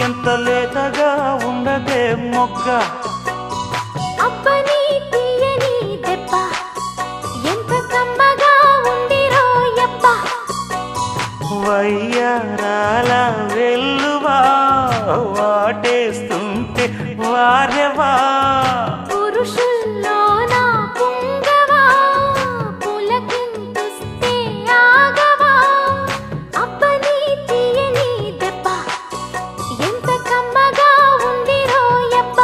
ఎంత లేతగా ఉన్నదే మొగ్గ అబ్బని తీయని దెబ్బ ఎంత కమ్మగా ఉంది రోయప్ప వయ్యారాల వెల్లువా వాటేస్తుంటే వారెవా పురుషుల్లోన పుంగవా పులకింతుస్తే ఆగవా అబ్బని తీయని దెబ్బ ఎంత కమ్మగా ఉంది రోయప్ప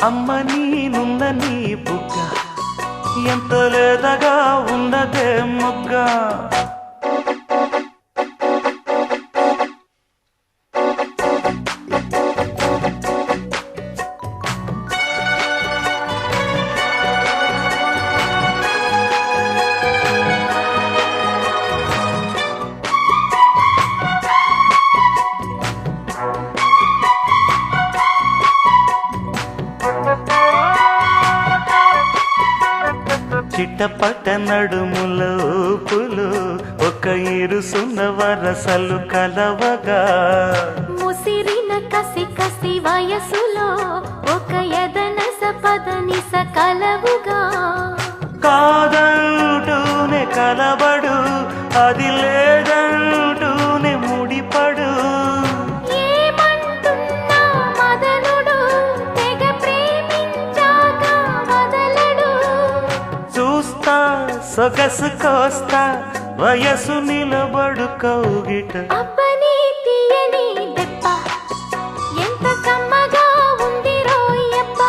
అమ్మ నీనున్న నీ బుగ్గ ఎంత లేతగా ఉన్నదే మొగ్గ చిట్టపట్ట నడుముల ఊపులు ఒక ఇరుసున్న వరసలు కలవగా ముసిరిన కసి కసి వయసులో ఒక ఎదనస పదనిస కలవుగా కాదంటూనే కలబడు అది లేదంటూనే ముడిపడు ఏమంటున్నా మదనుడు తెగ ప్రేమించాక వదలడు చూస్తా సొగసు కోస్తా వయసు నిలబడు కౌగిట అబ్బని తీయని దెబ్బ ఎంత కమ్మగా ఉంది రోయప్ప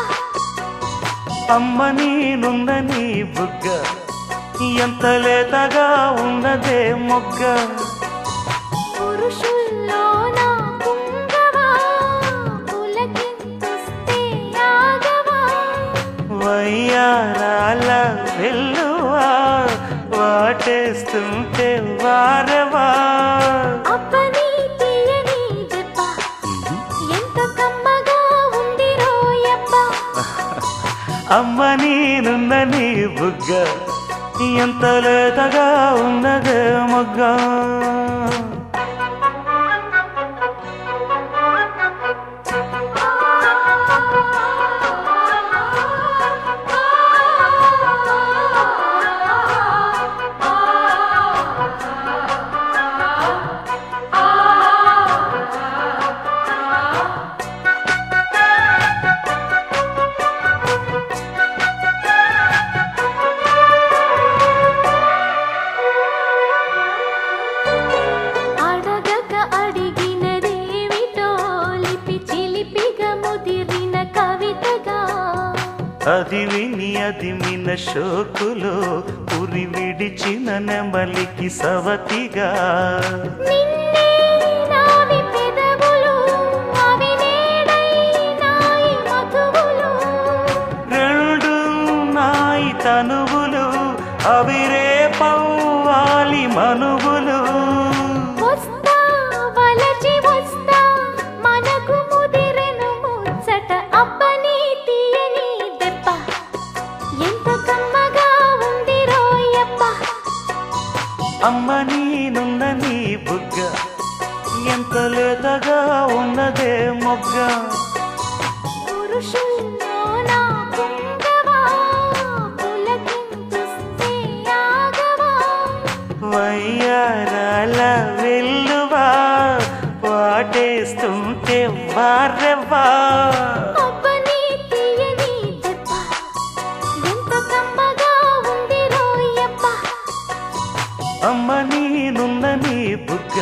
అమ్మ నీనున్న నీ బుగ్గ ఎంత లేతగా ఉన్నదే మొగ్గ పురుషుల్లోన పుంగవా పులకింతుస్తే ఆగవా వయ్యారాల వెల్లువా వాటేస్తుంటే వారెవా అబ్బని తీయని దెబ్బ ఎంత కమ్మగా ఉంది రోయప్ప అమ్మ నీనున్న నీ బుగ్గ ఎంత లేతగా ఉన్నదే మొగ్గ అడగక అడిగినదేమిటో లిపి చిలిపిగా ముదిరిన కవితగా అది విని అది మిన షోకులో ఉరి విడిచిన నెమలికి సవతిగా నిన్నే నావి పెదవులు అవి నేడై నాయి మధువులు రెండు నాయి తనువులు అవి రేపవ్వాలి మనువులు వస్తా వలచి వస్తా మనకు ముదిరెను ముచ్చట అబ్బని తీయని దెబ్బ ఎంత కమ్మగా ఉంది రోయప్ప అమ్మ నీనున్న నీ బుగ్గ ఎంత లేతగా ఉన్నదే మొగ్గ పురుషుల్లోన పుంగవా పులకింతుస్తే ఆగవా వయ్యారాల వెల్లువా వాటేస్తుంటే వారెవా అబ్బని తీయని దెబ్బ ఎంత కమ్మగా ఉంది రోయప్ప అమ్మ నీనున్న నీ బుగ్గ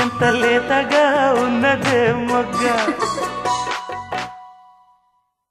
ఎంత లేతగా ఉన్నదే మొగ్గ